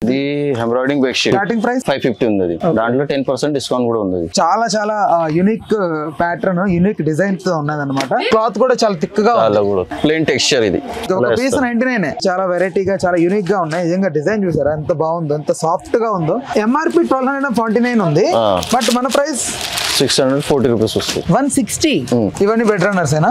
ఇది embroidering bed sheet starting price 550 ఉంది. దాంట్లో 10% డిస్కౌంట్ కూడా ఉంది. చాలా చాలా యూనిక్ ప్యాటర్న్, యూనిక్ డిజైన్ తో ఉన్నది అనమాట. క్లాత్ కూడా చాలా థిక్ గా, చాలా కూడా ప్లెయిన్ టెక్స్చర్. ఇది ఒక పీస్ 99. చాలా వెరైటీగా, చాలా యూనిక్ గా ఉన్నాయి. నిజంగా డిజైన్ చూసారా ఎంత బాగుందో, ఎంత సాఫ్ట్ గా ఉందో. ఎంఆర్పి 1249 ఉంది, బట్ మన ప్రైస్ 640 రూపీస్ వస్తుంది. 160. ఇవన్నీ బెడ్ రన్నర్స్ ఏనా?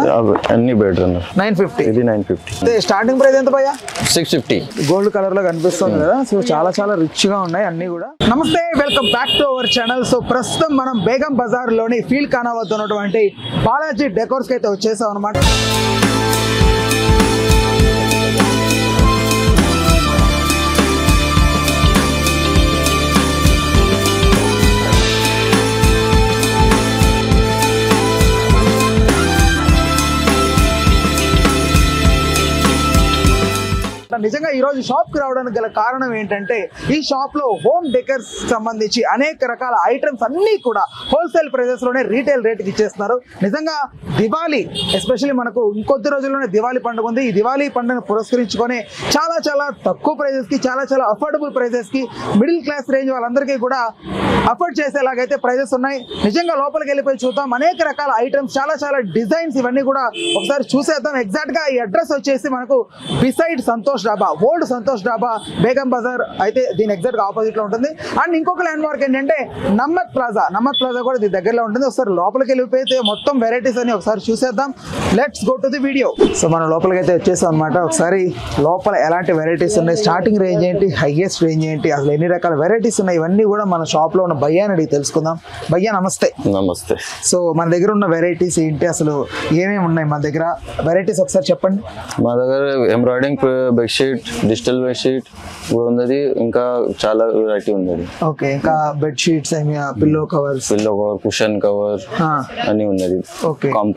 అన్ని బెడ్ రన్నర్. 950. ఇది 950. స్టార్టింగ్ ప్రైస్ ఎంత భయ్యా? 650. గోల్డ్ కలర్ లో కనిపిస్తుంది కదా. సో చాలా చాలా రిచ్ గా ఉన్నాయి అన్ని కూడా. నమస్తే, welcome back to our channel. So ప్రస్తుతం మనం బేగం బజార్ లోని ఫీల్ ఖానా వద్ద ఉన్నటువంటి బాలాజీ డెకోర్స్ కి అయితే వచ్చేసాం అనమాట. నిజంగా ఈ రోజు షాప్ కి రావడానికి గల కారణం ఏంటంటే, ఈ షాప్ లో హోమ్ డెకర్స్ సంబంధించి అనేక రకాల ఐటమ్స్ అన్ని కూడా హోల్సేల్ ప్రైజెస్ లోనే రీటైల్ రేట్ కి ఇచ్చేస్తున్నారు. నిజంగా దివాళీ, ఎస్పెషల్లీ మనకు ఇంకొద్ది రోజుల్లోనే దివాళీ పండుగ ఉంది. ఈ దివాళీ పండుగను పురస్కరించుకొని చాలా చాలా తక్కువ ప్రైజెస్ కి, చాలా చాలా అఫోర్డబుల్ ప్రైజెస్ కి, మిడిల్ క్లాస్ రేంజ్ వాళ్ళందరికీ కూడా అఫోర్డ్ చేసేలాగైతే ప్రైజెస్ ఉన్నాయి. నిజంగా లోపలికి వెళ్ళిపోయి చూద్దాం. అనేక రకాల ఐటమ్స్, చాలా చాలా డిజైన్స్, ఇవన్నీ కూడా ఒకసారి చూసేద్దాం. ఎగ్జాక్ట్ గా ఈ అడ్రస్ వచ్చేసి మనకు బిసైడ్ సంతోష్ డాబా, ఓల్డ్ సంతోష్ డాబా, బేగం బజార్ అయితే దీని ఎగ్జాక్ట్ గా ఆపోజిట్ లో ఉంటుంది. అండ్ ఇంకొక ల్యాండ్ మార్క్ ఏంటంటే నమ్మత్ ప్లాజా. నమ్మత్ ప్లాజా కూడా దీని దగ్గరలో ఉంటుంది. ఒకసారి లోపలికి వెళ్ళిపోతే మొత్తం వెరైటీస్ అని ఒకసారి చూసేద్దాం. Let's go to the video. So మనం లోపలికి అయితే వచ్చేసాం అనమాట. ఒకసారి లోపల ఎలాంటి వెరైటీస్ ఉన్నాయి, స్టార్టింగ్ రేంజ్ ఏంటి, హైయెస్ట్ రేంజ్ ఏంటి, అసలు ఎన్ని రకాల వెరైటీస్ ఉన్నాయి, ఇవన్నీ కూడా మన షాప్ లో ఉన్న భయ్యాని అడిగి తెలుసుకుందాం. భయ్యా నమస్తే. నమస్తే. సో మన దగ్గర ఉన్న వెరైటీస్ ఏంటి, అసలు ఏమేమి ఉన్నాయి మన దగ్గర వెరైటీస్ ఒకసారి చెప్పండి. మా దగ్గర ఎంబ్రాయిడింగ్ బెడ్షీట్, డిజిటల్ బెడ్షీట్ కూడా ఉన్నది. ఇంకా చాలా వెరైటీ ఉన్నది. ఓకే, ఇంకా bed sheets, pillow cover, cushion cover అన్ని ఉన్నది. Okay, complete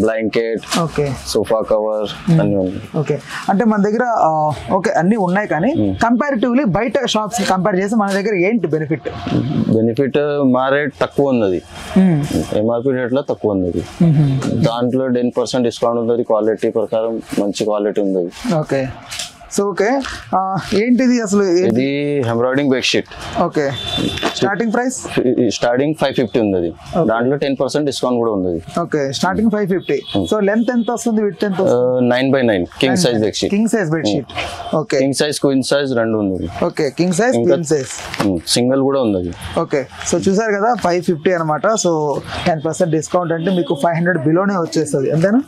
blanket, okay, sofa cover అన్ని ఉన్నాయి. ఓకే, అంటే మన దగ్గర ఓకే అన్ని ఉన్నాయి, కానీ కంపారిటివ్లీ బయట షాప్స్ కంపేర్ చేసి మన దగ్గర ఏంటి బెనిఫిట్? బెనిఫిట్ మా రేట్ తక్కువ ఉన్నది, ఎంఆర్పి రేట్ లో తక్కువ ఉన్నది. దాంట్లో 10% డిస్కౌంట్ ఉన్నది. క్వాలిటీ ప్రకారం మంచి క్వాలిటీ ఉంది. ఓకే, సో ఓకే, ఏంటిది అసలు? ఇది embroidering bed sheet. Okay, starting price starting 550 ఉంది. దాంట్లో 10% డిస్కౌంట్ కూడా ఉంది. Okay, starting 550. సో లెంత్ ఎంత వస్తుంది, విడ్త్ ఎంత వస్తుంది? 9x9 king size bed sheet. King size bed sheet. Okay, king size, queen size రెండు ఉంది. Okay, king size, queen size, single కూడా ఉంది. ఓకే, సో చూసారు కదా 550 అనమాట. సో 10% డిస్కౌంట్ అంటే మీకు 500 బిలోనే వచ్చేస్తుంది, అంతేనా?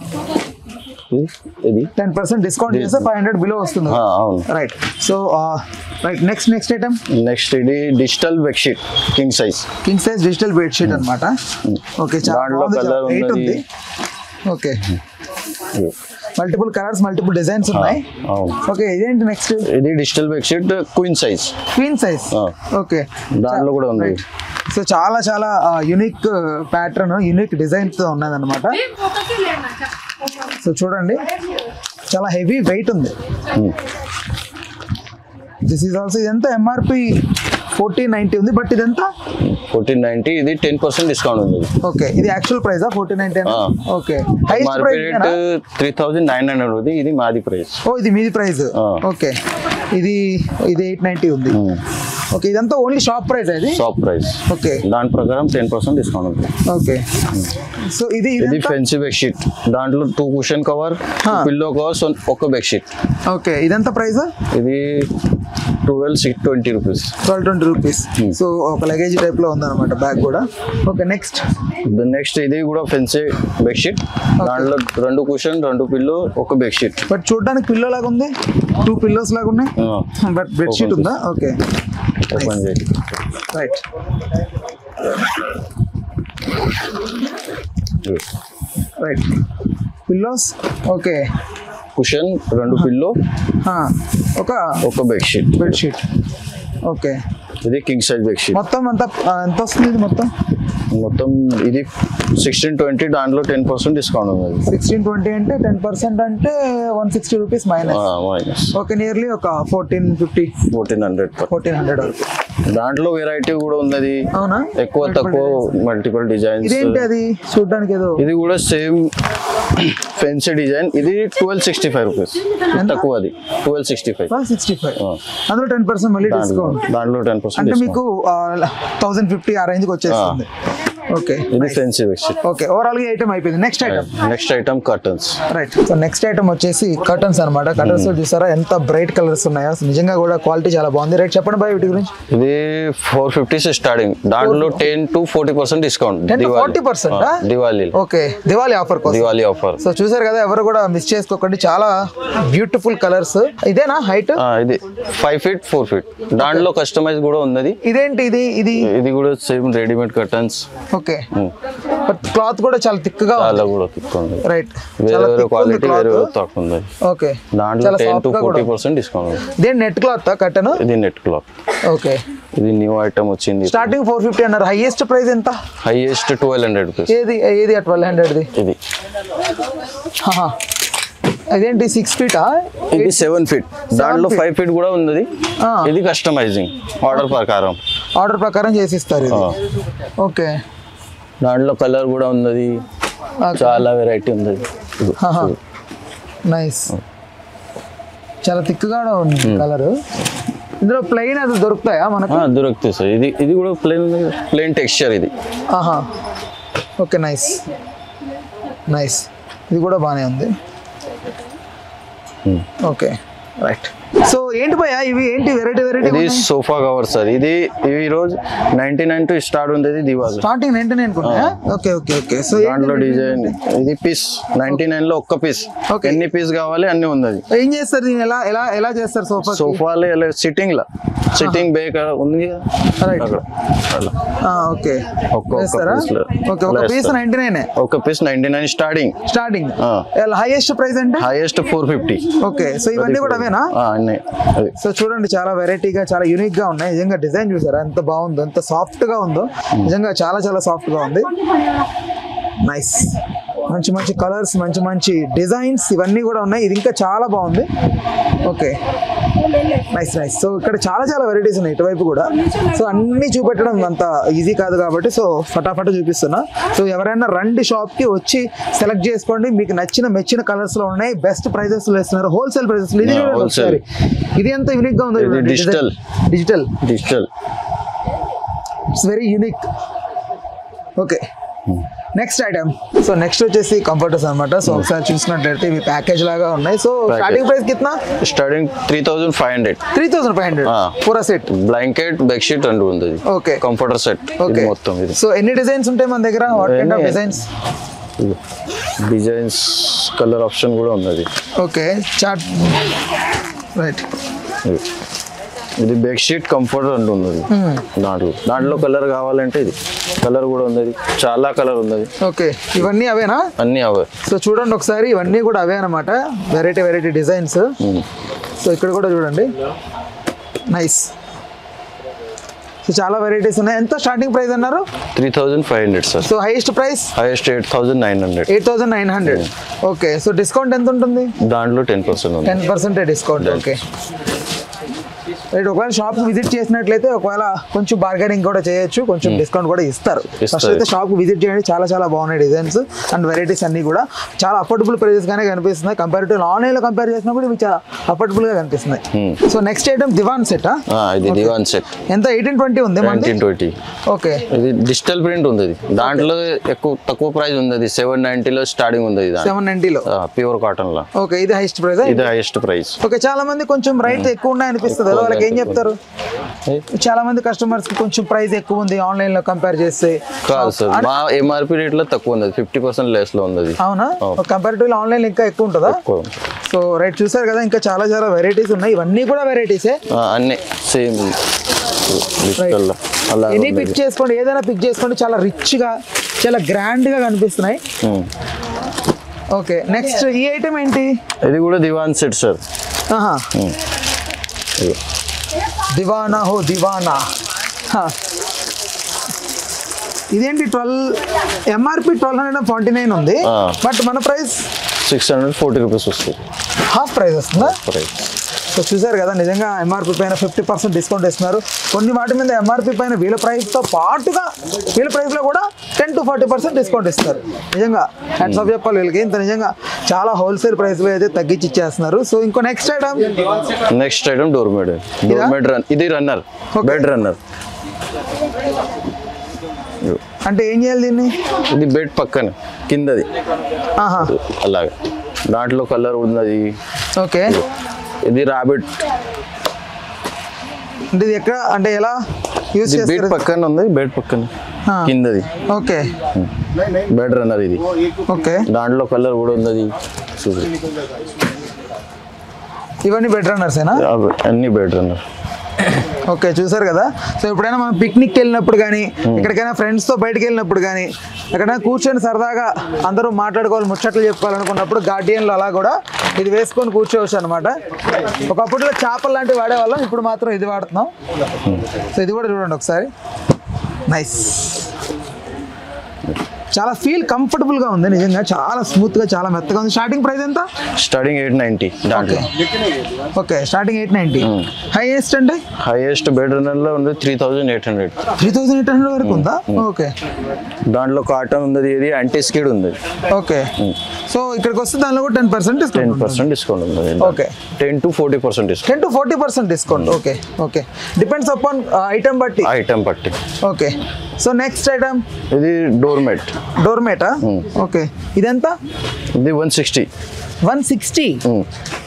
ఇది 10% డిస్కౌంట్ చేస్తే 500 బిలో వస్తుంది. Right. So right, next item. Next ఇది digital bed sheet, king size. King size digital bed sheet అన్నమాట. ఓకే, చాలా కలర్ ఉంది. Okay, multiple colours, multiple designs ఉన్నాయి. ఓకే, ఇదేంటి నెక్స్ట్? ఇది digital bed sheet queen size. Queen size. Okay, దాంట్లో కూడా ఉంది. సో చాలా చాలా యూనిక్ ప్యాటర్న్, యూనిక్ డిజైన్ తో ఉన్నది అనమాట. సో చూడండి, చాలా హెవీ వెయిట్ ఉంది. దిస్ ఈజ్ ఆల్సో, ఇదంతా ఎంఆర్పి 1490 ఉంది, బట్ ఇదంతా 1490. ఇది 10% డిస్కౌంట్ ఉంది. ఓకే, ఇది actual price 1490. Okay, highest price 3900 ఉంది. ఇది మాది ప్రైస్. ఓ, ఇది మీది ప్రైస్. ఓకే, ఇది 890 ఉంది. ఓకే, ఇదంతా ఓన్లీ షాప్ ప్రైస్. ఇది షాప్ ప్రైస్. ఓకే, దాని ప్రకారం 10% డిస్కౌంట్ ఉంది. ఓకే, సో ఇది ఫెన్సీ బెడ్ షీట్. దాంట్లో 2 కుషన్ కవర్, పిల్లో కవర్స్, ఒక బెడ్ షీట్. ఓకే, ఇదంతా ప్రైస్? ఇది 1220 రూపీస్. 1220 రూపీస్. సో ఒక లగేజ్ టైప్ లో ఉందన్నమాట బ్యాగ్ కూడా. ఓకే, నెక్స్ట్ ఇది కూడా ఫెన్సీ బెడ్ షీట్. దాంట్లో 2 కుషన్, 2 పిల్లో, ఒక బెడ్ షీట్. బట్ చూడడానికి పిల్లో లాగా ఉంది, 2 పిల్లోస్ లాగా ఉన్నాయి, బట్ బెడ్ షీట్ ఉందా? Okay, right. Right, pillows. Okay, cushion, 2 pillow, ఒక బెడ్ షీట్. ఓకే, ఇది కింగ్ సైజ్ బెడ్ షీట్. మొత్తం అంతా ఎంత వస్తుంది? ఇది మొత్తం ఇది 1620. దాంట్లో 10% డిస్కౌంట్ ఉంది. 1620 అంటే 10% అంటే 160 రూపీస్ మైనస్. ఓకే, నియర్లీ ఒక 1400 వరకు. దాంట్లో వెరైటీ కూడా ఉన్నది. అవునా? ఎక్కువ తక్కువ మల్టిపుల్ డిజైన్స్. ఇదేంటి అది చూడడానికి? ఏదో ఇది కూడా సేమ్ ఫెన్సీ డిజైన్ ఇది 1265 రూపీస్. తక్కువ అది 1265. 1265 అందులో 10% మళ్ళీ డిస్కౌంట్. దాంట్లో 10% అంటే మీకు 1050 ఆ రేంజ్ కి వచ్చేస్తుంది. ఓకే ఇది ఫెన్సీ బెడ్షీట్. ఓకే ఓవరాల్ గా ఐటమ్ అయిపోయింది. Next item curtains. Right. So next item వచ్చేసి కర్టన్స్ అన్నమాట. కర్టన్స్ చూసారా ఎంత బ్రైట్ కలర్స్ ఉన్నాయో, నిజంగా కూడా క్వాలిటీ చాలా బాగుంది. రేట్ చెప్పండి బాయ్ వీటి గురించి. ఇది 450 స్టార్టింగ్, దాంట్లో 10 to 40% discount. 40%? Diwali. Okay Diwali offer కోసం. దివాళీ ఆఫర్. సో చూసారు కదా, ఎవరు కూడా మిస్ చేసుకోకండి. చాలా బ్యూటిఫుల్ కలర్స్. ఇదేనా హైట్? ఇది 5 feet 4 feet. దాంట్లో కస్టమైజ్ కూడా ఉన్నది. ఇదేంటి ఇది కూడా same readymade curtains. Okay but cloth కూడా చాలా థిక్ గా చాలా కూడా థిక్ ఉంది. రైట్. వేరే క్వాలిటీ వేరే తక్కువ ఉంది. ఓకే దాంట్లో 10 to 40% డిస్కౌంట్. ఇదే నెట్ క్లాత్ కట్టను. ఇది నెట్ క్లాత్. ఓకే ఇది న్యూ ఐటమ్ వచ్చింది. స్టార్టింగ్ 450 అన్నారు. హైయెస్ట్ ప్రైస్ ఎంత? Highest 1200 rupees. ఏది 1200 ది? ఇది అదేంటి 6 feet? ఇది 7 feet. దాంట్లో 5 feet కూడా ఉంది. ఇది కస్టమైజింగ్ ఆర్డర్ ప్రకారం చేసిస్తారు ఇది. ఓకే దాంట్లో కలర్ కూడా ఉన్నది, చాలా వెరైటీ ఉంది. నైస్. చాలా థిక్ గా ఉంది కలర్. ఇందులో ప్లెయిన్ అది దొరుకుతాయా మనకు? దొరుకుతాయి సార్. ఇది కూడా ప్లెయిన్ టెక్స్చర్ ఇది. Okay nice. ఇది కూడా బాగానే ఉంది. Okay right. సో ఏంటి భయ్యా ఇవి? ఏంటి వెరైటీ ఇది సోఫా కవర్ సార్. ఇది ఈ రోజు 99 టు స్టార్ట్ ఉంది. దివాళీ స్టార్టింగ్ 99 కొన్నా. Okay okay okay. సో దాంట్లో డిజైన్ ఇది పీస్ 99 లో ఒక్క పీస్. ఎన్ని పీస్ కావాలి అన్ని ఉన్నది. ఏం చేస్తారు దీన్ని? ఎలా చేస్తారు? సోఫాలో సిట్టింగ్ బే ఉంది అక్కడ. ఓకే ఒక్క పీస్ 99. ఒక పీస్ 99 స్టార్టింగ్. హైయెస్ట్ ప్రైస్ అంటే? హైయెస్ట్ 450. ఓకే. సో ఇవన్నీ కూడా అవేనా? సో చూడండి, చాలా వెరైటీగా చాలా యూనిక్ గా ఉన్నాయి. నిజంగా డిజైన్ చూసారా ఎంత బాగుందో, ఎంత సాఫ్ట్ గా ఉందో. నిజంగా చాలా చాలా సాఫ్ట్ గా ఉంది. నైస్. మంచి కలర్స్, మంచి డిజైన్స్ ఇవన్నీ కూడా ఉన్నాయి. ఇది ఇంకా చాలా బాగుంది. Okay nice. సో ఇక్కడ చాలా వెరైటీస్ ఉన్నాయి ఇటువైపు కూడా. సో అన్ని చూపెట్టడం అంత ఈజీ కాదు కాబట్టి సో ఫటాఫట చూపిస్తున్నా. సో ఎవరైనా రండి షాప్ కి వచ్చి సెలెక్ట్ చేసుకోండి. మీకు మెచ్చిన కలర్స్ లో ఉన్నాయి. బెస్ట్ ప్రైజెస్ లో ఇస్తున్నారు, హోల్సేల్ ప్రైజెస్. ఇది చూడండి ఒకసారి, ఇది ఎంత యూనిక్ గా ఉందో. Digital it's very unique. Okay next item. So next వచ్చేసి కంఫర్టర్స్ అన్నమాట. సో ఒకసారి చూసినట్లయితే ఇవి ప్యాకేజ్ లాగా ఉన్నాయి. సో స్టార్టింగ్ ప్రైస్ కిतना? స్టార్టింగ్ 3500 పూరా సెట్. బ్లాంకెట్, బెడ్ షీట్ రెండు ఉంది. ఓకే కంఫర్టర్ సెట్ మొత్తం ఇది. సో ఎన్ని డిజైన్స్ ఉంటాయి మన దగ్గర? What kind of designs colour option కూడా ఉన్నది. Okay chart right. ఇది బెడ్ షీట్, కంఫర్టర్ రెండు ఉన్నది. దాంట్లో కలర్ కావాలంటే ఇది కలర్ కూడా ఉన్నది. చాలా కలర్ ఉన్నది. ఓకే ఇవన్నీ అవేనా? అన్ని అవే. సో చూడండి ఒకసారి, ఇవన్నీ కూడా అవే అనమాట. Variety designs. సో ఇక్కడ కూడా చూడండి. నైస్. సో చాలా వెరైటీస్ ఉన్నాయి. ఎంత స్టార్టింగ్ ప్రైస్ అన్నారు? 3500 sir. So highest price? Highest 8900. Okay. So discount ఎంత ఉంటుంది? దాంట్లో 10% డిస్కౌంట్. Okay right. ఒకవేళ షాప్ విజిట్ చేసినట్లయితే ఒకవేళ కొంచెం బార్గెనింగ్ కూడా చేయొచ్చు, కొంచెం డిస్కౌంట్ కూడా ఇస్తారు. ఫస్ట్ అయితే షాప్ విజిట్ చేయండి. చాలా బాగున్నాయి డిజైన్స్ అండ్ వెరైటీస్ అన్ని కూడా. చాలా అఫోర్డబుల్ ప్రైజెస్ గానే కనిపిస్తున్నాయి. కంపారిటివ్ ఆన్లైన్ లో కంపేర్ చేసినప్పుడు ఇవి చాలా అఫోర్డబుల్ గా కనిపిస్తున్నాయి. సో నెక్స్ట్ ఐటమ్ దివాన్ సెట్. ఇది దివాన్ సెట్. ఎంత? 1820 ఉంది. 1920. ఓకే. ఇది డిజిటల్ ప్రింట్ ఉంది. దాంట్లో తక్కువ ప్రైస్ ఉంది. 790 లో స్టార్టింగ్ ఉంది. 790 లో ప్యూర్ కాటన్ లో. ఓకే ఇది హైయెస్ట్ ప్రైస్. ఇది హైయెస్ట్ ప్రైస్. ఓకే. చాలా మంది కొంచెం రైట్ ఎక్కువ ఉన్నాయి అనిపిస్తుంది. వాళ్ళకి ఏం చెప్తారు? చాలా మంది కస్టమర్స్ కి కొంచెం ప్రైస్ ఎక్కువ ఉంది ఆన్లైన్ లో కంపేర్ చేస్తే. కాదు సార్, మా ఎంఆర్పి రేట్ లో తక్కువ ఉంది. 50% లెస్ లో ఉంది. అవునా? కంపారిటివ్ ఆన్లైన్ ఇంకా ఎక్కువ ఉంటుందా? So right. చూసారు కదా, ఇంకా చాలా వెరైటీస్ ఉన్నాయి. ఇవన్నీ కూడా వెరైటీసే. అన్ని సేమ్. ఎనీ పిక్ చేసుకోండి, ఏదైనా పిక్ చేసుకోండి. చాలా రిచ్ గా, చాలా గ్రాండ్ గా కనిపిస్తున్నాయి. ఓకే నెక్స్ట్ ఈ ఐటమ్ ఏంటి? ఇది కూడా దివాన్ సెట్ సార్. దివానా దివానా. ఇదేంటి? ఎంఆర్పి 1249 ఉంది. బట్ మన ప్రైస్ 640 రూపీస్ వస్తుంది. హాఫ్ ప్రైస్ వస్తుందా? సో చూసారు కదా, నిజంగా ఎంఆర్పి పైన 50% డిస్కౌంట్ ఇస్తున్నారు. కొన్ని వాటి మీద ఎంఆర్పి పైన వీళ్ళ ప్రైస్తో పాటుగా వీళ్ళ ప్రైస్లో కూడా 10 to 40% డిస్కౌంట్ ఇస్తారు. నిజంగా హ్యాట్స్ ఆఫ్ చెప్పాలి వీళ్ళకి. ఇంత నిజంగా చాలా హోల్సేల్ ప్రైస్లో అయితే తగ్గించి ఇచ్చేస్తున్నారు. సో ఇంకో నెక్స్ట్ ఐటమ్ డోర్మేట్ రన్. ఇది రన్నర్, బెడ్ రన్నర్. అంటే ఏం చేయాలి దీన్ని? ఇది బెడ్ పక్కన కిందది అలాగే, దాంట్లో కలర్ ఉన్నది. ఓకే, ఇది రాబిట్. అంటే ఇది ఎక్కడ, అంటే ఎలా యూజ్ బెడ్ చేస్తారు? పక్కన ఉంది, బెడ్ పక్కన కిందది. ఓకే, బెడ్ రన్నర్ ఇది. ఓకే, దాంట్లో కలర్ కూడా ఉన్నది. ఇవన్నీ బెడ్ రన్నర్సేనా? అన్ని బెడ్ రన్నర్. ఓకే, చూసారు కదా. సో ఎప్పుడైనా మనం పిక్నిక్కి వెళ్ళినప్పుడు కానీ, ఎక్కడికైనా ఫ్రెండ్స్తో బయటకు వెళ్ళినప్పుడు కానీ, ఎక్కడైనా కూర్చొని సరదాగా అందరూ మాట్లాడుకోవాలి, ముచ్చట్లు చెప్పుకోవాలనుకున్నప్పుడు గార్డియన్లో అలా కూడా ఇది వేసుకొని కూర్చోవచ్చు అనమాట. ఒకప్పుడులో చేపలు లాంటివి వాడేవాళ్ళం, ఇప్పుడు మాత్రం ఇది వాడుతున్నాం. సో ఇది కూడా చూడండి ఒకసారి. నైస్, చాలా ఫీల్ కంఫర్టబుల్ గా ఉంది. నిజంగా చాలా స్మూత్ గా, చాలా మెత్తగా ఉంది. స్టార్టింగ్ ప్రైస్ ఎంత? స్టార్టింగ్ 890 దాంట్లో. Okay, starting 890. హైయెస్ట్ అంటే? హైయెస్ట్ బెడ్ రన్నర్ లో ఉంది 3800. 3800 వరకు ఉందా? ఓకే, దాంట్లో కాటన్ ఉంది, ఇది యాంటీ స్కిడ్ ఉంది. ఓకే, సో ఇక్కడికి వస్తే దానిలో కూడా 10% డిస్కౌంట్ ఉంది. Okay, 10 to 40% discount. 10 to 40% discount. Okay, okay, depends upon item బట్టి. ఓకే, సో నెక్స్ట్ ఐటమ్ ఇది డోర్మేట్. డోర్మేటా? ఓకే, ఇదెంత? ఇది 160. 160.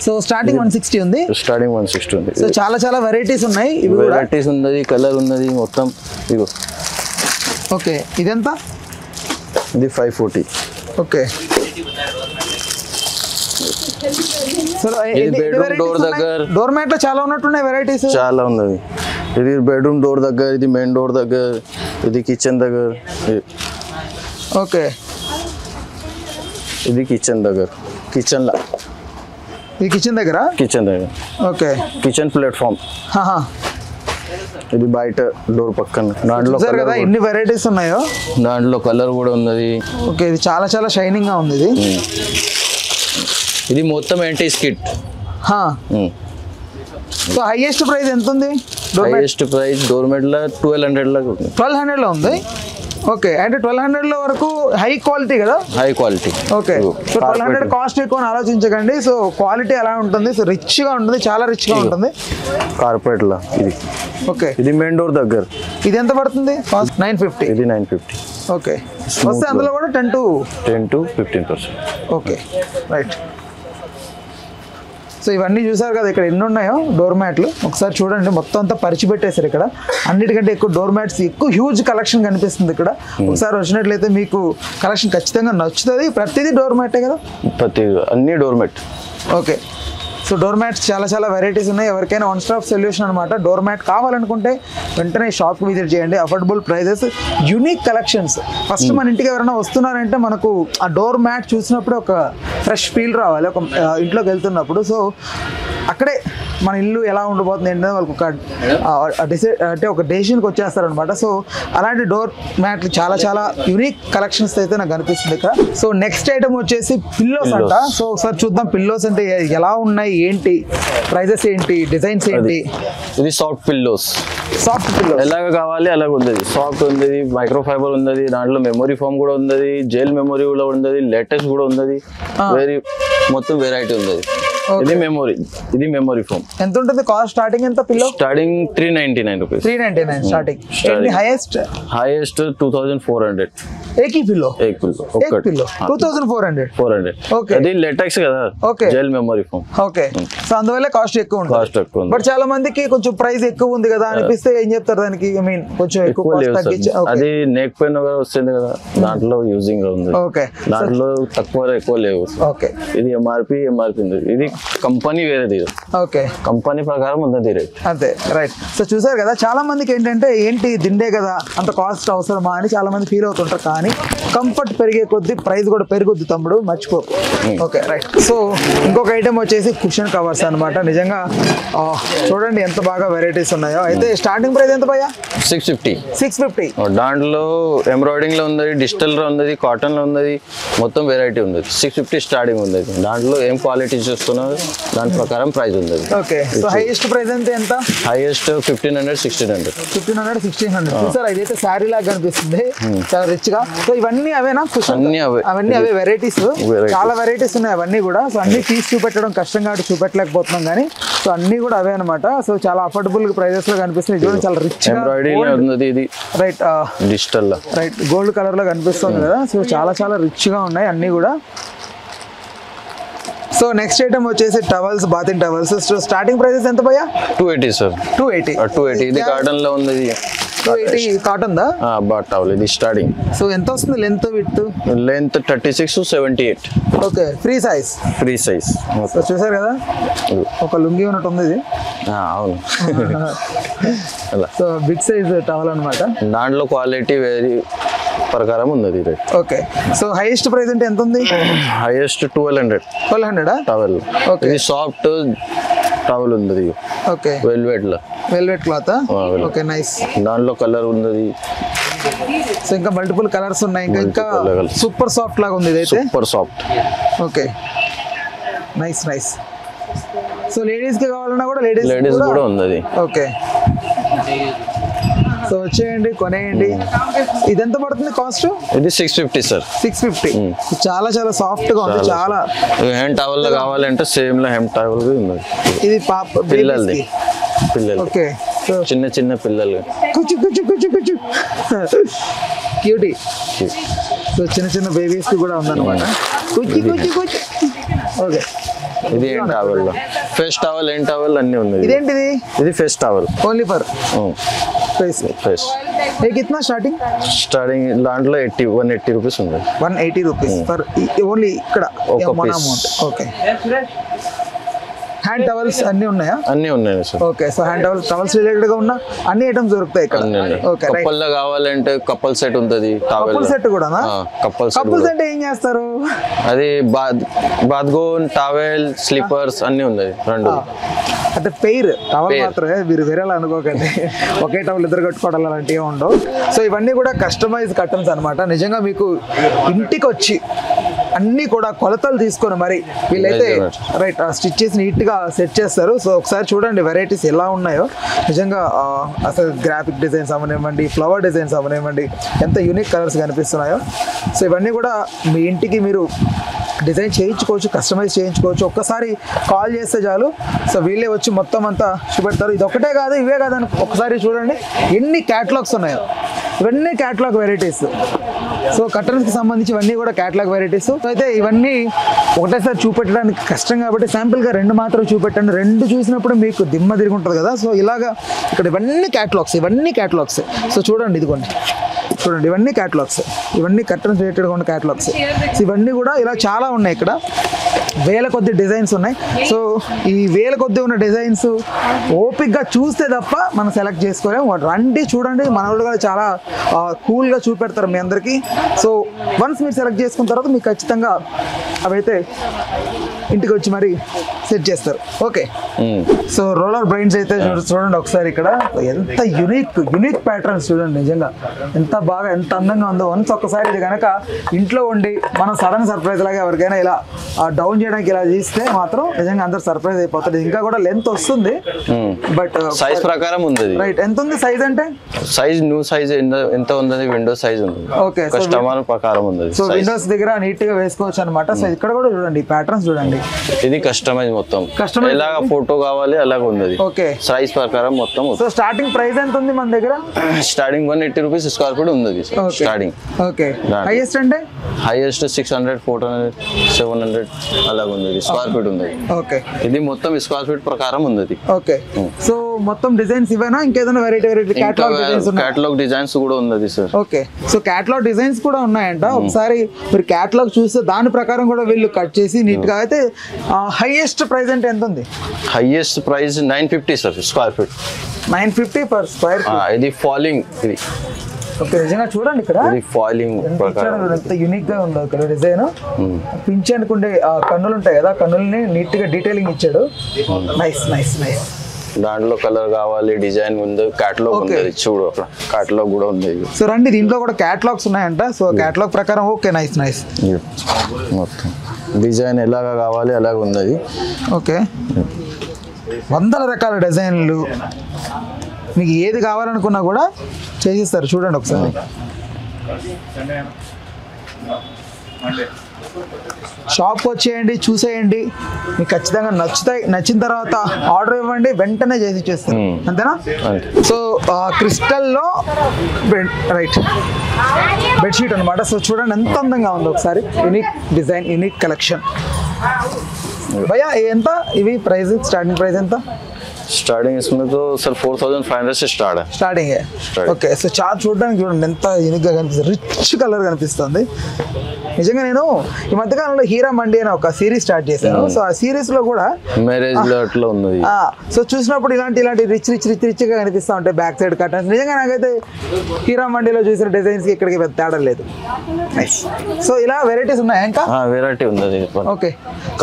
సో స్టార్టింగ్ 160 ఉంది. స్టార్టింగ్ 160 ఉంది. సో చాలా చాలా వెరైటీస్ ఉన్నాయి. ఇవి కూడా వెరైటీస్ ఉన్నది, కలర్ ఉన్నది మొత్తం. ఇగో. ఓకే, ఇదెంత? ఇది 540. ఓకే, సో బెడ్రూమ్ డోర్ దగ్గర డోర్మేట్ లో చాలా ఉన్నట్టున్నాయి వెరైటీస్. చాలా ఉన్నది. ఇది బెడ్రూమ్ డోర్ దగ్గర, ఇది మెయిన్ డోర్ దగ్గర, ఇది కిచెన్ దగ్గర. ఓకే, ఇది కిచెన్ దగ్గర, కిచెన్ లా, ఇది కిచెన్ దగ్గర. Okay, kitchen platform. ఇది బయట డోర్ పక్కన. దాంట్లో కదా ఎన్ని వెరైటీస్ ఉన్నాయో. దాంట్లో కలర్ కూడా ఉన్నది. ఓకే, ఇది చాలా చాలా షైనింగ్ గా ఉంది. ఇది ఇది మొత్తం anti skid. So highest price ఎంత ఉంది? హైయెస్ట్ ప్రైస్ డోర్మేట్ లో 1200 లో ఉంది. ఓకే, అంటే 1200 లో వరకు హై క్వాలిటీ కదా? High quality. Okay, so 1200 cost ఎక్కువ అని ఆలోచించకండి. సో క్వాలిటీ ఎలా ఉంటుంది? సో రిచ్ గా ఉంటుంది, చాలా రిచ్ గా ఉంటుంది. కార్పెట్ లా ఇది. ఓకే, ఇది మెయిన్ డోర్ దగ్గర. ఇది ఎంత పడుతుంది? 950. ఇది 950. ఓకే, వస్తే అందులో కూడా 10 to 15%. Okay, right. సో ఇవన్నీ చూసారు కదా, ఇక్కడ ఎన్ని ఉన్నాయో డోర్ మ్యాట్లు. ఒకసారి చూడండి, మొత్తం అంతా పరిచి పెట్టేశారు ఇక్కడ. అన్నిటికంటే ఎక్కువ డోర్ మ్యాట్స్, ఎక్కువ హ్యూజ్ కలెక్షన్ కనిపిస్తుంది ఇక్కడ. ఒకసారి వచ్చినట్లయితే మీకు కలెక్షన్ ఖచ్చితంగా నచ్చుతుంది. ప్రతిదీ డోర్ మ్యాటే కదా? అన్ని door mat. Okay, so door mats చాలా చాలా వెరైటీస్ ఉన్నాయి. ఎవరికైనా వన్ స్టాప్ సొల్యూషన్ అనమాట. డోర్ మ్యాట్ కావాలనుకుంటే వెంటనే షాప్కి విజిట్ చేయండి. Affordable prices, unique collections. First మన ఇంటికి ఎవరైనా వస్తున్నారంటే మనకు ఆ డోర్ మ్యాట్ చూసినప్పుడు ఒక ఫ్రెష్ ఫీల్ రావాలి, ఒక ఇంట్లోకి వెళ్తున్నప్పుడు. సో అక్కడే మన ఇల్లు ఎలా ఉండబోతుంది ఏంటంటే వాళ్ళకి ఒక అంటే ఒక డెసిషన్కి వచ్చేస్తారనమాట. సో అలాంటి డోర్ మ్యాట్లు చాలా చాలా యూనిక్ కలెక్షన్స్ అయితే నాకు కనిపిస్తుంది ఇక్కడ. సో నెక్స్ట్ ఐటమ్ వచ్చేసి పిల్లోస్ అంట. సో ఒకసారి చూద్దాం పిల్లోస్ అంటే ఎలా ఉన్నాయి, ఏంటి ప్రైజెస్, ఏంటి డిజైన్స్ ఏంటి. ఇది సాఫ్ట్ పిల్లోస్. సాఫ్ట్ పిల్లోస్ ఎలాగ కావాలి అలాగ ఉంది. సాఫ్ట్ ఉంది, మైక్రో ఫైబర్ ఉంది, దాంట్లో మెమరీ ఫోమ్ కూడా ఉంది, జెల్ మెమరీ కూడా ఉంది, లేటెస్ట్ కూడా ఉంది. మొత్తం వెరైటీ ఉంది. ఇది మెమరీ ఫోమ్. ఎంత ఉంటుంది కాస్ట్? స్టార్టింగ్ ఎంత pillow? Starting 399 rupees. 399 starting. Highest 2400. एक ही पिलो 2400. ఓకే, అది లేటెక్స్ కదా. Okay, gel memory foam. Okay, so అందువల్ల కాస్ట్ ఎక్కువ ఉంటుంది. బట్ చాలా మందికి కొంచెం ప్రైస్ ఎక్కువ ఉంది కదా అనిపిస్తే ఏం చెప్తారు దానికి? ఐ మీన్ కొంచెం ఎక్కువ కాస్ట్ తగ్గించి. అది నెక్ పెయిన్ వస్తుంది కదా, దాంట్లో యూజింగ్ ఉంది. ఓకే, దాంట్లో తక్కువ ఎక్కువ లేవు. ఓకే, ఇది ఎంఆర్పి ఉంది. ఇది కంపెనీ వేరేది. ఓకే, కంపెనీ ప్రకారం ఉంది రేట్. అంతే, రైట్. సో చూసారు కదా, చాలా మందికి ఏంటంటే ఏంటి దిండే కదా అంత కాస్ట్ అవసరమా అని చాలా మంది ఫీల్ అవుతుంటారు. కానీ కంఫర్ట్ పెరిగే కొద్ది ప్రైస్ కూడా పెరుగుద్ది తమ్ముడు, మర్చిపో. Okay right. సో ఇంకొక ఐటమ్ వచ్చేసి కుషన్ కవర్స్ అన్నమాట. నిజంగా చూడండి ఎంత బాగా వెరైటీస్ ఉన్నాయో. అయితే స్టార్టింగ్ ప్రైస్ ఎంత భయ్యా? 650. 650. దాంట్లో ఎంబ్రాయిడింగ్ లో ఉంది, డిజిటల్ లో ఉంది, కాటన్ లో ఉంది, మొత్తం వెరైటీ ఉంది. 650 స్టార్టింగ్ ఉంది. దాంట్లో ఏం క్వాలిటీ చూస్తున్నారు దాని ప్రకారం ప్రైస్ ఉంది. ఓకే. సో హైయెస్ట్ ప్రైస్ ఎంత? హైయెస్ట్ 1500, 1600. 1500, 1600. సార్ ఇదైతే శారీ లాగా కనిపిస్తుంది, చాలా రిచ్ గా. సో ఇవన్నీ అవేనా? అవన్నీ అవే వెరైటీస్, చాలా వెరైటీస్ ఉన్నాయి అవన్నీ కూడా. సో అన్ని తీసి చూపెట్టడం కష్టం కాబట్టి చూపెట్టలేకపోతున్నాం కానీ సో అన్ని కూడా అవే అనమాట. సో చాలా అఫోర్డబుల్ ప్రైజెస్ లో కనిపిస్తుంది. చూడండి చాలా రిచ్ ఇది right, digital right, gold colour లో కనిపిస్తుంది కదా. సో చాలా చాలా రిచ్ గా ఉన్నాయి అన్ని కూడా. సో నెక్స్ట్ ఐటమ్ వచ్చేసి towels, bathing towels. So starting prices ఎంత భయ్యా? 280 సార్. 280. ఇది కాటన్ లో ఉంది. 280 కాటన్ దా? టవల్ ఇది స్టార్టింగ్. సో ఎంత వస్తుంది length width? Length 36 to 78. Okay. Free size? Free size. So చూసారు కదా ఒక లుంగి ఉన్నట్టు ఉంది ఇది. అవును. సో బిగ్ సైజ్ టవల్ అనమాట. దాంట్లో క్వాలిటీ వేరీ ప్రకారం ఉంది rate. Okay. So highest price అంటే ఎంత ఉంది? హైయెస్ట్ 1200. 1200 టవల్. ఇది సాఫ్ట్ టవల్ ఉంది. ఓకే. వెల్వెట్ లో, వెల్వెట్ క్లాత్. Okay nice. దాంట్లో కలర్ ఉంది. సో ఇంకా మల్టిపుల్ కలర్స్ ఉన్నాయి. ఇంకా సూపర్ సాఫ్ట్ లాగా ఉంది ఇదైతే. Super soft. Okay nice nice. So ladies కి కావాలన్నా కూడా లేడీస్ కూడా ఉంది. ఓకే. సో వచ్చేయండి కొనేయండి. ఇది ఎంత పడుతుంది కాస్ట్? ఇది 650 సార్. 650. చాలా చాలా సాఫ్ట్ గా ఉంది. చాలా హ్యాండ్ టవల్ కావాలంటే సేమ్ లో హ్యాండ్ టవల్ ఉంది. ఇది పాప పిల్లలు. ఓకే. సో చిన్న చిన్న పిల్లలు కుచు కుచు కుచు కుచు క్యూటీ. సో చిన్న చిన్న బేబీస్ కి కూడా ఉందన్నమాట. కుచు కుచు కుచు. ఓకే. ఇది ఏం టవల్ లో ఫేస్ టవల్, ఏం టవల్ అన్ని ఉన్నాయి. ఇదేంటిది? ఇది face towel. Only for face. Face. ఏ కిतना స్టార్టింగ్? స్టార్టింగ్ దాంట్లో 180 రూపీస్ ఉంది. 180 రూపీస్ ఫర్ ఓన్లీ ఇక్కడ ఒక మన అమౌంట్. ఓకే. హ్యాండ్ టవల్స్ అన్ని ఉన్నాయా? అన్ని ఉన్నాయి sir. Okay. So hand towels related గా ఉన్న అన్ని ఐటమ్స్ దొరుకుతాయి ఇక్కడ. ఓకే. కపుల్ లో కావాలంటే కపుల్ సెట్ ఉంటది. కపుల్ సెట్ కూడానా? కపుల్ సెట్ ఏం చేస్తారు? అది బాత్గోన్, టవల్, స్లీపర్స్ అన్ని ఉన్నాయి రెండు. అంటే పెయిర్ టవల్ మాత్రమే, మీరు వేరేలా అనుకోకండి. ఒకే టవల్ ఇద్దరు కట్టుకోవడం అలాంటివి ఉండవు. సో ఇవన్నీ కూడా కస్టమైజ్ కర్టన్స్ అనమాట. నిజంగా మీకు ఇంటికి వచ్చి అన్ని కూడా కొలతలు తీసుకొని మరి వీళ్ళైతే రైట్ స్టిచ్ చేసి నీట్ గా సెట్ చేస్తారు. సో ఒకసారి చూడండి వెరైటీస్ ఎలా ఉన్నాయో. నిజంగా అసలు గ్రాఫిక్ డిజైన్స్ అవనివ్వండి, ఫ్లవర్ డిజైన్స్ అవనివ్వండి, ఎంత యూనిక్ కలర్స్ కనిపిస్తున్నాయో. సో ఇవన్నీ కూడా మీ ఇంటికి మీరు డిజైన్ చేయించుకోవచ్చు, కస్టమైజ్ చేయించుకోవచ్చు. ఒక్కసారి కాల్ చేస్తే చాలు. సో వీళ్ళే వచ్చి మొత్తం అంతా చూపెడతారు. ఇది ఒకటే కాదు, ఇవే కాదని ఒకసారి చూడండి ఎన్ని క్యాటలాగ్స్ ఉన్నాయో. ఇవన్నీ క్యాటలాగ్ వెరైటీస్. సో కర్టన్స్కి సంబంధించి ఇవన్నీ కూడా క్యాటలాగ్ వెరైటీస్. అయితే ఇవన్నీ ఒకటేసారి చూపెట్టడానికి కష్టం కాబట్టి శాంపిల్గా 2 మాత్రం చూపెట్టండి. 2 చూసినప్పుడు మీకు దిమ్మ తిరిగి ఉంటుంది కదా. సో ఇలాగా ఇక్కడ ఇవన్నీ క్యాటలాగ్స్. సో చూడండి ఇదిగోండి, చూడండి ఇవన్నీ క్యాటలాగ్స్, ఇవన్నీ కర్టన్స్ రిలేటెడ్గా ఉన్న క్యాటలాగ్స్. సో ఇవన్నీ కూడా ఇలా చాలా ఉన్నాయి. ఇక్కడ వేల కొద్ది డిజైన్స్ ఉన్నాయి. సో ఈ వేల కొద్ది ఉన్న డిజైన్స్ ఓపిక్గా చూస్తే తప్ప మనం సెలెక్ట్ చేసుకోలేము. రండి చూడండి, మన వాళ్ళు కూడా చాలా కూల్గా చూపెడతారు మీ అందరికీ. సో వన్స్ మీరు సెలెక్ట్ చేసుకున్న తర్వాత మీకు ఖచ్చితంగా అవైతే ఇంటికి వచ్చి మరి సెట్ చేస్తారు. ఓకే. సో రోలర్ బ్రైన్స్ అయితే చూడండి ఒకసారి ఇక్కడ ఎంత యూనిక్ ప్యాటర్న్స్ చూడండి. నిజంగా ఎంత బాగా ఎంత అందంగా ఉందో. వన్స్ ఒక్కసారి ఇది కనుక ఇంట్లో ఉండి మనం సడన్ సర్ప్రైజ్ లాగా ఎవరికైనా ఇలా డౌన్ చేయడానికి ఇలా చేస్తే మాత్రం నిజంగా అందరు సర్ప్రైజ్ అయిపోతారు. ఇంకా కూడా లెంత్ వస్తుంది బట్ సైజ్ ప్రకారం ఉంది. రైట్. ఎంత ఉంది సైజ్? అంటే సైజ్ న్యూ సైజ్ ఎంత ఉంది? విండో సైజ్ ఉంది. ఓకే. కస్టమర్ ప్రకారం ఉంది. సో విండోస్ దగ్గర నీట్ గా వేసుకోవచ్చు అనమాట. సో ఇక్కడ కూడా చూడండి ప్యాటర్న్స్ చూడండి. ఇది కస్టమైజ్ మొత్తం ఎలాగ ఫోటో కావాలి అలాగ ఉంది. ఓకే. సైజ్ ప్రకారం మొత్తం. సో స్టార్టింగ్ ప్రైస్ ఎంత ఉంది మన దగ్గర? స్టార్టింగ్ 180 రూపీస్ స్క్వేర్ ఫీట్ ఉంది స్టార్టింగ్. ఓకే. హైయెస్ట్ అంటే? హైయెస్ట్ 600, 400, 700 అలాగ ఉంది స్క్వేర్ ఫీట్ ఉంది. ఓకే. ఇది మొత్తం స్క్వేర్ ఫీట్ ప్రకారం ఉంది. ఓకే. సో మొత్తం డిజైన్స్ ఇవేనా ఇంకేదైనా వెరైటీ క్యాటలాగ్ డిజైన్స్ కూడా ఉంది sir. Okay. So catalogue designs కూడా ఉన్నాయంట. ఒకసారి మీరు క్యాటలాగ్ చూస్తే దాని ప్రకారం కూడా వీళ్ళు కట్ చేసి నీట్ గా. అయితే హైయెస్ట్ ప్రైస్ అంటే ఎంత ఉంది? Highest price 950 sir square feet. 950 per square feet. ఇది ఫాలింగ్. ఇది ఓకే నిజంగా చూడండి ఇక్కడ ఇది ఫాయిలింగ్ ప్రకారం ఎంత యూనిక్ గా ఉందో ఇక్కడ డిజైన్. పింఛనుకుండే ఆ కన్నులు ఉంటాయి కదా, కన్నుల్ని నీట్ గా డీటెయిలింగ్ ఇచ్చాడు. Nice nice nice. దాంట్లో కలర్ కావాలి, డిజైన్ ఉంది, క్యాటలాగ్ ఉంది, చూడు అక్కడ క్యాటలాగ్ కూడా ఉంది. సో రండి, దీంట్లో కూడా క్యాటలాగ్స్ ఉన్నాయంట. సో క్యాటలాగ్ ప్రకారం ఓకే నైస్ నైస్. మొత్తం డిజైన్ ఎలాగా కావాలి అలాగ ఉంది. ఓకే వందల రకాల డిజైన్లు, మీకు ఏది కావాలనుకున్నా కూడా చేసిస్తారు. చూడండి ఒకసారి. షాప్కి వచ్చేయండి, చూసేయండి, మీకు ఖచ్చితంగా నచ్చుతాయి. నచ్చిన తర్వాత ఆర్డర్ ఇవ్వండి, వెంటనే చేసి ఇచ్చేస్తారు. అంతేనా? సో క్రిస్టల్లో రైట్ బెడ్షీట్ అనమాట. సో చూడండి ఎంత అందంగా ఉంది ఒకసారి. Unique design, unique collection. భయ్యా ఎంత ఇవి ప్రైస్? స్టార్టింగ్ ప్రైస్ ఎంత? स्टार्टिंग इसमें तो सर 4500 से स्टार्ट है. స్టార్టింగ్. ఓకే సో చాలా చూడడానికి చూడండి ఎంత యూనిక్గా కనిపిస్తుంది, రిచ్ కలర్ కనిపిస్తుంది. నిజంగా నేను ఈ మధ్యకాలంలో హీరా మండి అనే ఒక సిరీస్ స్టార్ట్ చేశాను. సో ఆ సిరీస్ లో కూడా మ్యారేజ్ లో అట్లా ఉంది. సో చూసినప్పుడు ఇలాంటి రిచ్ గా కనిపిస్తూ ఉంటాయి బ్యాక్ సైడ్ కర్టన్స్. నిజంగా నాకైతే హీరా మండిలో చూసిన డిజైన్స్ కి ఇక్కడికి పెద్ద తేడా లేదు. సో ఇలా వెరైటీస్ ఉన్నాయా ఇంకా? వెరైటీ ఉంది. ఓకే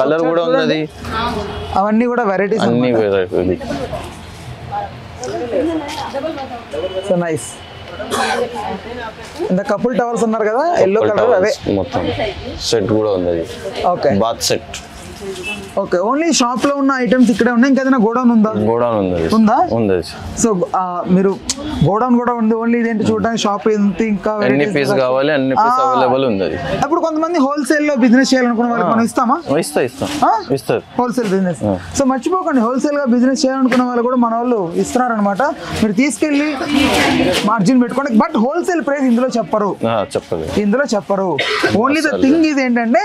కలర్ కూడా ఉన్నది, అవన్నీ కూడా వెరైటీస్ అన్ని వెరైటీ. So nice. ఇంత కపుల్ టవర్స్ ఉన్నారు కదా, ఎల్లో కలర్, అవే మొత్తం సెట్ కూడా ఉంది. Okay bath set. Okay only shop లో ఉన్న ఐటమ్స్ ఇక్కడే ఉన్నాయి, ఇంకేదైనా గోడౌన్ ఉందా? గోడౌన్ ఉంది. ఉందా? ఉంది. సో మీరు గోడౌన్ కూడా ఉంది, ఓన్లీ ఇదేంటి చూడడానికి షాప్ ఎంత ఇంకా ఎన్ని పీస్ కావాలి అన్ని పీస్ అవైలబుల్ ఉంది. అప్పుడు కొంతమంది హోల్సేల్ లో బిజినెస్ చేయాలనుకున్న వాళ్ళకి మనం ఇస్తామా? ఇస్తారు హోల్సేల్ బిజినెస్. సో మర్చిపోకండి, హోల్సేల్ గా బిజినెస్ చేయాలనుకున్న వాళ్ళు కూడా మన వాళ్ళు ఇస్తున్నారనమాట. మీరు తీసుకెళ్ళి మార్జిన్ పెట్టుకోండి. బట్ హోల్సేల్ ప్రైస్ ఇందులో చెప్పరు. ఓన్లీ ద థింగ్ ఇది ఏంటంటే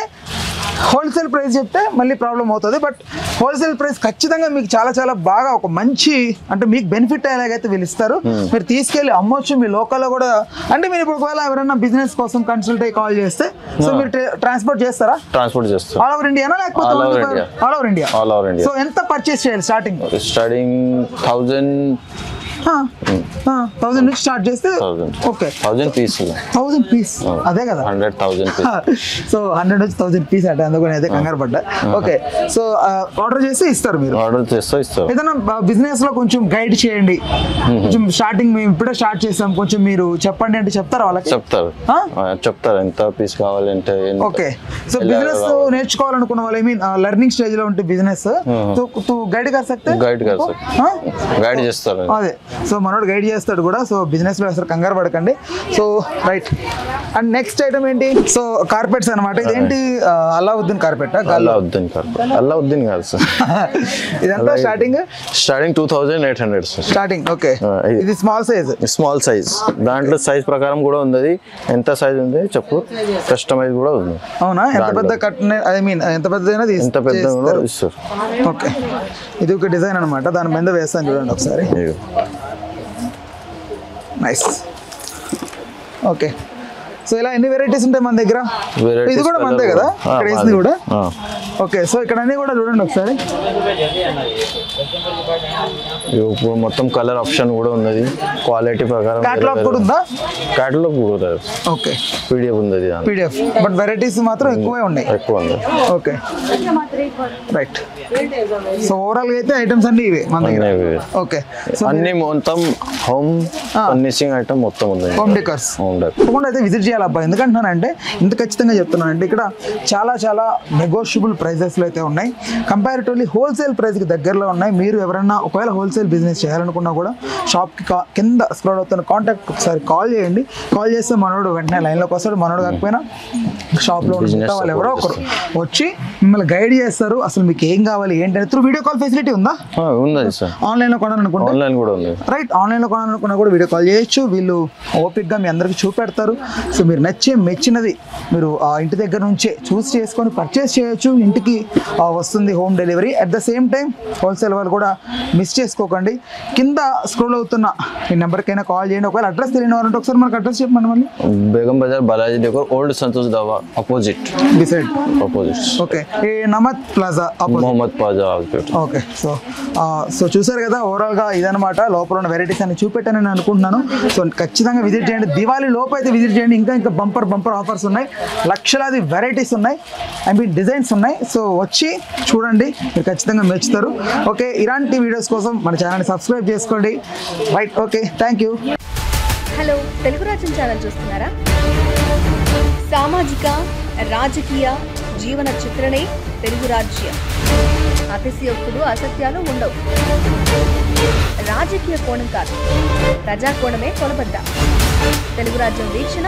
హోల్సేల్ ప్రైస్ చెప్తే మళ్ళీ ప్రాబ్లం అవుతుంది. బట్ హోల్సేల్ ప్రైస్ ఖచ్చితంగా మీకు చాలా చాలా బాగా ఒక మంచి, అంటే మీకు బెనిఫిట్ అయ్యేలాగైతే వీళ్ళు ఇస్తారు. మీరు తీసుకెళ్ళి అమ్మొచ్చు మీ లోకల్లో కూడా. అంటే మీరు ఇప్పుడు ఒకవేళ ఎవరైనా బిజినెస్ కోసం కన్సల్ట్ అయ్యి కాల్ చేస్తే సో మీరు ట్రాన్స్పోర్ట్ చేస్తారా? ట్రాన్స్పోర్ట్ చేస్తారు. ఆల్ ఓవర్ ఇండియానా లేకపోతే all over India? All over India. So ఎంత పర్చేస్ చేయాలి స్టార్టింగ్? 1000 నుంచి స్టార్ట్ చేస్తే ఓకే 1000 పీస్. 1000 పీస్ అదే కదా, 100,000 పీస్. సో 100 నుంచి 1000 పీస్ అంటే అందుకని అయితే కంగారు పడ్డా. ఓకే సో ఆర్డర్ చేసి ఇస్తారు, మీరు ఆర్డర్ చేస్తే ఇస్తారు. ఏదైనా బిజినెస్ లో కొంచెం గైడ్ చేయండి. కొంచెం స్టార్టింగ్ మేము ఇప్పుడే స్టార్ట్ చేసాం, కొంచెం మీరు చెప్పండి అంటే చెప్తారా వాళ్ళకి? చెప్తారు ఎంత పీస్ కావాలంటే. ఓకే సో బిజినెస్ నేర్చుకోవాలనుకున్న వాళ్ళు, ఐ మీన్ లర్నింగ్ స్టేజ్ లో ఉంటే బిజినెస్ గైడ్ గైడ్ చేస్తారు. అదే సో మనోడు గైడ్ చేస్తాడు కూడా. సో బిజినెస్ లో అసలు కంగారు పడకండి. So right. And next item ఏంటి? సో కార్పెట్స్ అనమాట. ఇదేంటి? అల్లావుద్దీన్ కార్పెట్? అల్లావుద్దీన్ కాదు సార్. ఇదంతా స్టార్టింగ్ 2800 స్టార్టింగ్. ఓకే ఇది స్మాల్ సైజ్. దాంట్లో సైజ్ ప్రకారం కూడా ఉంది. ఎంత సైజ్ ఉంది చెప్పు, కస్టమైజ్ కూడా ఉంది. అవునా? ఎంత పెద్ద కట్, ఐ మీన్ ఎంత పెద్దదైనా ఎంత పెద్ద ఇస్తారు. ఓకే ఇది ఒక డిజైన్ అనమాట, దాని మీద వేస్తాను చూడండి ఒకసారి. నైస్. ఓకే సో ఇలా ఎన్ని వెరైటీస్ ఉంటాయి మన దగ్గర? ఇది కూడా మనదే కదా ఇక్కడ వేసింది కూడా? ఓకే సో ఇక్కడ అన్ని కూడా చూడండి ఒకసారి. ఇప్పుడు మొత్తం కలర్ ఆప్షన్ కూడా ఉన్నది, క్వాలిటీ ప్రకారం. క్యాటలాగ్ కూడా ఉందా? క్యాటలాగ్ కూడా. ఓకే పీడిఎఫ్ ఉంది. పీడిఎఫ్, బట్ వెరైటీస్ మాత్రం ఎక్కువే ఉన్నాయి. ఎక్కువ ఉంది. Okay right. సో ఓవరాల్ గా అయితే ఐటమ్స్ అన్ని ఇవే మన దగ్గర. ఓకే సో అన్ని మొత్తం హోమ్ ఫర్నిషింగ్ ఐటమ్ మొత్తం ఉంది. హోమ్ డెకర్స్ అయితే విజిట్ చేయాలి అబ్బా. ఎందుకంటున్నానంటే ఇంత ఖచ్చితంగా చెప్తున్నానంటే ఇక్కడ చాలా చాలా నెగోషియబుల్ ప్రైజెస్లో అయితే ఉన్నాయి. కంపారిటివ్లీ హోల్సేల్ ప్రైస్కి దగ్గరలో ఉన్నాయి. మీరు ఎవరైనా ఒకవేళ హోల్సేల్ బిజినెస్ చేయాలనుకున్నా కూడా షాప్కి కింద స్క్రోల్ అవుతున్న కాంటాక్ట్ ఒకసారి కాల్ చేయండి. కాల్ చేస్తే మనోడు వెంటనే లైన్లోకి వస్తాడు. మనోడు కాకపోయినా షాప్లో ఉన్న వాళ్ళు ఎవరో ఒకరు వచ్చి మిమ్మల్ని గైడ్ చేస్తారు. అసలు మీకు ఏం కావాలి ఏంటంటే త్రూ వీడియో కాల్ ఫెసిలిటీ ఉందా? ఉంది సార్. ఆన్లైన్లో కొనాలనుకుంటే ఆన్లైన్ కూడా ఉంది. రైట్, ఆన్లైన్లో కొనాలనుకున్నా కూడా వీడియో కాల్ చేయొచ్చు. వీళ్ళు ఓపిక్గా మీ అందరికి చూపెడతారు. సో మీరు మెచ్చినది మీరు ఇంటి దగ్గర నుంచే చూస్ చేసుకొని పర్చేస్ చేయొచ్చు, ఇంటికి వస్తుంది home delivery. At the same time wholesale వాళ్ళు కూడా మిస్ చేసుకోకండి. కింద స్క్రోల్ అవుతున్న ఈ నెంబర్కైనా కాల్ చేయండి. ఒకవేళ అడ్రస్ తెలియని వారంటే ఒకసారి మనకు అడ్రస్ చెప్పండి మళ్ళీ. Begum Bazaar Balaji decor old Santosh Dhaba opposite. Okay, ఈ Namath plaza Mohammed plaza. Okay, so చూసారు కదా, ఓవరాల్గా ఇదనమాట. లోపల ఉన్న వెరైటీస్ అన్ని చూపెట్టానని అనుకుంటున్నాను. సో ఖచ్చితంగా విజిట్ చేయండి. దివాళీ లోపు అయితే విజిట్ చేయండి. ఇంకా బంపర్ ఆఫర్స్ ఉన్నాయి, లక్షలాది వెరైటీస్ ఉన్నాయి, డిజైన్స్ ఉన్నాయి. సో వచ్చి చూడండి, మీరు ఖచ్చితంగా మెచ్చుతారు. ఓకే, ఇలాంటి వీడియోస్ కోసం మన ఛానల్ని సబ్స్క్రైబ్ చేసుకోండి. Right, okay, thank you. Hello, Telugu రాజ్యం ఛానల్ చూస్తున్నారా? సామాజిక రాజకీయ జీవన చిత్రణే తెలుగు రాజ్యం. అతిశయోక్తులు అసత్యాలు ఉండవు. రాజకీయ కోణం కాదు, ప్రజాకోణమే కొలబద్ద. తెలుగు రాజ్యం వీక్షణ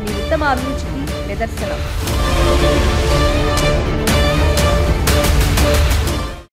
మీ ఉత్తమ అభిరుచికి నిదర్శనం.